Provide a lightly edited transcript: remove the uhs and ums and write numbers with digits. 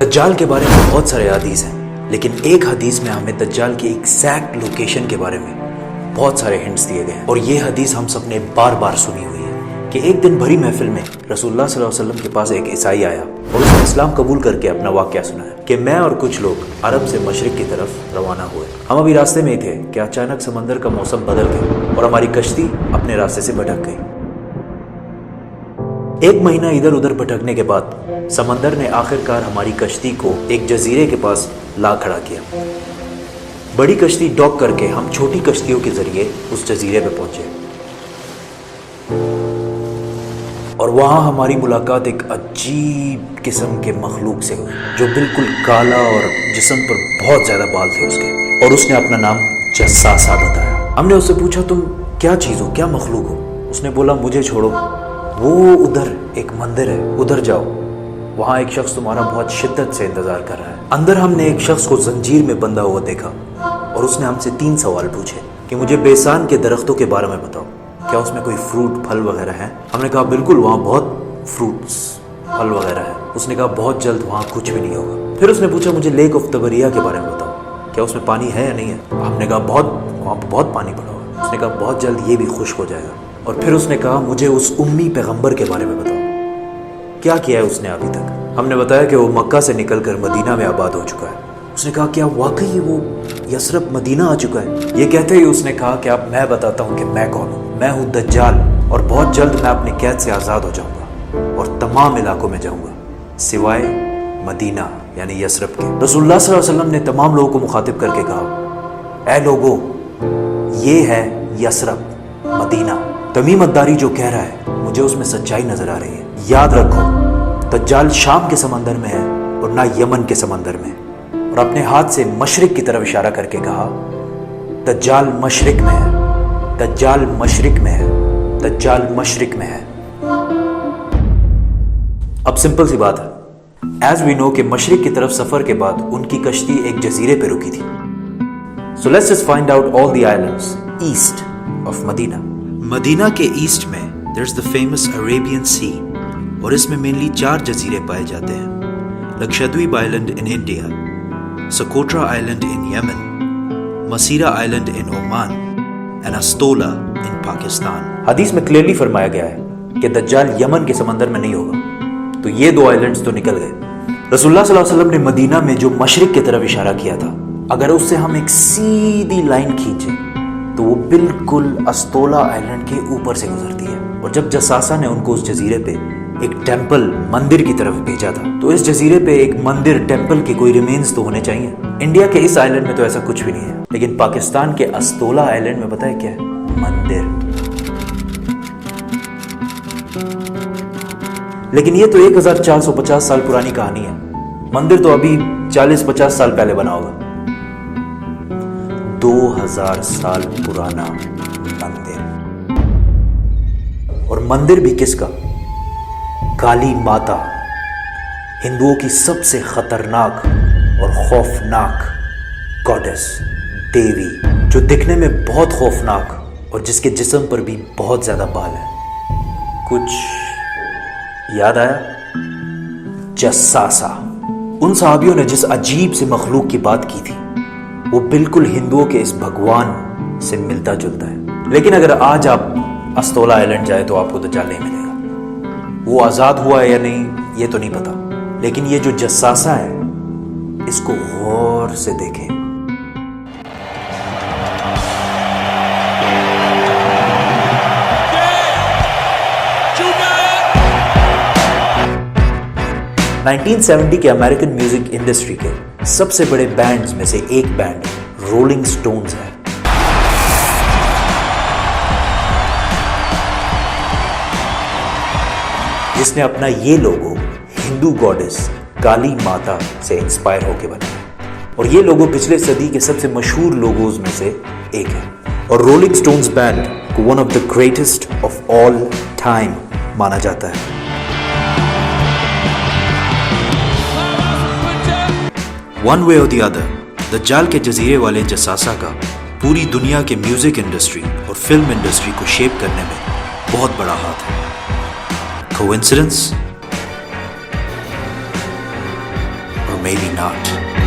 دجال کے بارے میں بہت سارے حدیث ہیں، لیکن ایک حدیث میں ہمیں دجال کی ایگزیکٹ لوکیشن کے بارے میں بہت سارے ہنٹس دیے گئے ہیں، اور یہ حدیث ہم سب نے بار بار سنی ہوئی ہے کہ ایک دن بھری محفل میں رسول اللہ صلی اللہ علیہ وسلم کے پاس ایک عیسائی آیا اور اس نے اسلام قبول کر کے اپنا واقعہ سنایا کہ میں اور کچھ لوگ عرب سے مشرق کی طرف روانہ ہوئے، ہم ابھی راستے میں ہی تھے کہ اچانک سمندر کا موسم بدل گیا اور ہماری کشتی اپنے راستے سے بھٹک گئی۔ ایک مہینہ ادھر ادھر بھٹکنے کے بعد سمندر نے آخر کار ہماری کشتی کو ایک جزیرے کے پاس لا کھڑا کیا۔ بڑی کشتی ڈاک کر کے ہم چھوٹی کشتیوں کے ذریعے اس جزیرے پہ پہنچے اور وہاں ہماری ملاقات ایک عجیب قسم کے مخلوق سے ہوئی جو بالکل کالا اور جسم پر بہت زیادہ بال تھے اس کے، اور اس نے اپنا نام جساسا بتایا۔ ہم نے اس سے پوچھا تم کیا چیز ہو، کیا مخلوق ہو؟ اس نے بولا مجھے چھوڑو، وہ ادھر ایک مندر ہے، ادھر جاؤ، وہاں ایک شخص تمہارا بہت شدت سے انتظار کر رہا ہے۔ اندر ہم نے ایک شخص کو زنجیر میں بندھا ہوا دیکھا اور اس نے ہم سے 3 سوال پوچھے کہ مجھے بیسان کے درختوں کے بارے میں بتاؤ، کیا اس میں کوئی فروٹ پھل وغیرہ ہیں؟ ہم نے کہا بالکل، وہاں بہت فروٹس پھل وغیرہ ہیں۔ اس نے کہا بہت جلد وہاں کچھ بھی نہیں ہوگا۔ پھر اس نے پوچھا مجھے لیک آف تبریہ کے بارے میں بتاؤ، کیا اس میں پانی ہے یا نہیں ہے؟ ہم نے کہا وہاں بہت پانی پڑا ہوا ہے۔ اس نے کہا بہت جلد یہ بھی خشک ہو جائے گا۔ اور پھر اس نے کہا مجھے اس امی پیغمبر کے بارے میں بتاؤ، کیا کیا ہے اس نے ابھی تک؟ ہم نے بتایا کہ وہ مکہ سے نکل کر مدینہ میں آباد ہو چکا ہے۔ اس نے کہا کیا واقعی وہ یثرب مدینہ آ چکا ہے؟ یہ کہتے ہی اس نے کہا کہ اب میں بتاتا ہوں کہ میں کون ہوں۔ میں ہوں دجال، اور بہت جلد میں اپنی قید سے آزاد ہو جاؤں گا اور تمام علاقوں میں جاؤں گا سوائے مدینہ یعنی یثرب کے۔ رسول اللہ صلی اللہ علیہ وسلم نے تمام لوگوں کو مخاطب کر کے کہا اے لوگو، یہ ہے یثرب مدینہ۔ تمیم الداری جو کہہ رہا ہے مجھے اس میں سچائی نظر آ رہی ہے۔ یاد رکھو دجال شام کے سمندر میں ہے اور نہ یمن کے سمندر میں۔ اور اپنے ہاتھ سے مشرق کی طرف اشارہ کر کے کہا دجال مشرق میں ہے، دجال مشرق میں ہے، دجال مشرق میں ہے۔ اب سمپل سی بات ہے، ایز وی نو کہ مشرق کی طرف سفر کے بعد ان کی کشتی ایک جزیرے پہ رکی تھی۔ So let's just find out all the islands east of مدینہ۔ مدینہ کے ایسٹ میں there's the famous Arabian Sea، اور اس میں مینلی 4 جزیرے پائے جاتے ہیں: Lakshadweep island in India, Socotra island in Yemen, Masirah island in Oman, and Astola in Pakistan. حدیث میں کلیئرلی فرمایا گیا ہے کہ دجال یمن کے سمندر میں نہیں ہوگا، تو یہ 2 آئلینڈز تو نکل گئے۔ رسول اللہ صلی اللہ علیہ وسلم نے مدینہ میں جو مشرق کی طرف اشارہ کیا تھا، اگر اس سے ہم ایک سیدھی لائن کھینچیں تو وہ بالکل استولا آئلینڈ کے اوپر سے گزرتی ہے۔ اور جب جساسا نے ان کو اس جزیرے پہ ایک ٹیمپل مندر کی طرف بھیجا تھا، تو اس جزیرے پہ ایک مندر ٹیمپل کے کوئی ریمینز تو ہونے چاہیے۔ انڈیا کے اس آئلینڈ میں تو ایسا کچھ بھی نہیں ہے، لیکن پاکستان کے استولا آئلینڈ میں پتہ ہے کیا ہے؟ مندر۔ لیکن یہ تو 1450 سال پرانی کہانی ہے، مندر تو ابھی 40-50 سال پہلے بنا ہوگا۔ 2000 سال پرانا مندر، اور مندر بھی کس کا؟ کالی ماتا، ہندوؤں کی سب سے خطرناک اور خوفناک گاڈس، دیوی، جو دکھنے میں بہت خوفناک اور جس کے جسم پر بھی بہت زیادہ بال ہیں۔ کچھ یاد آیا؟ جساسا۔ ان صحابیوں نے جس عجیب سے مخلوق کی بات کی تھی وہ بالکل ہندوؤں کے اس بھگوان سے ملتا جلتا ہے۔ لیکن اگر آج آپ استولا آئلینڈ جائے تو آپ کو دجال نہیں ملے گا۔ وہ آزاد ہوا ہے یا نہیں یہ تو نہیں پتا، لیکن یہ جو جساسا ہے اس کو غور سے دیکھیں۔ نائنٹین 1970 کے امریکن میوزک انڈسٹری کے سب سے بڑے بینڈز میں سے ایک بینڈ رولنگ سٹونز ہے۔ جس نے اپنا یہ لوگو ہندو گاڈس کالی ماتا سے انسپائر ہو کے بنایا، اور یہ لوگو پچھلے صدی کے سب سے مشہور لوگوز میں سے ایک ہے، اور رولنگ سٹونز بینڈ کو one of the greatest of all time مانا جاتا ہے۔ ون وے اور دی ادر، دجال کے جزیرے والے جساسا کا پوری دنیا کے میوزک انڈسٹری اور فلم انڈسٹری کو شیپ کرنے میں بہت بڑا ہاتھ ہے۔ کوئنسیڈنس؟ اور maybe not.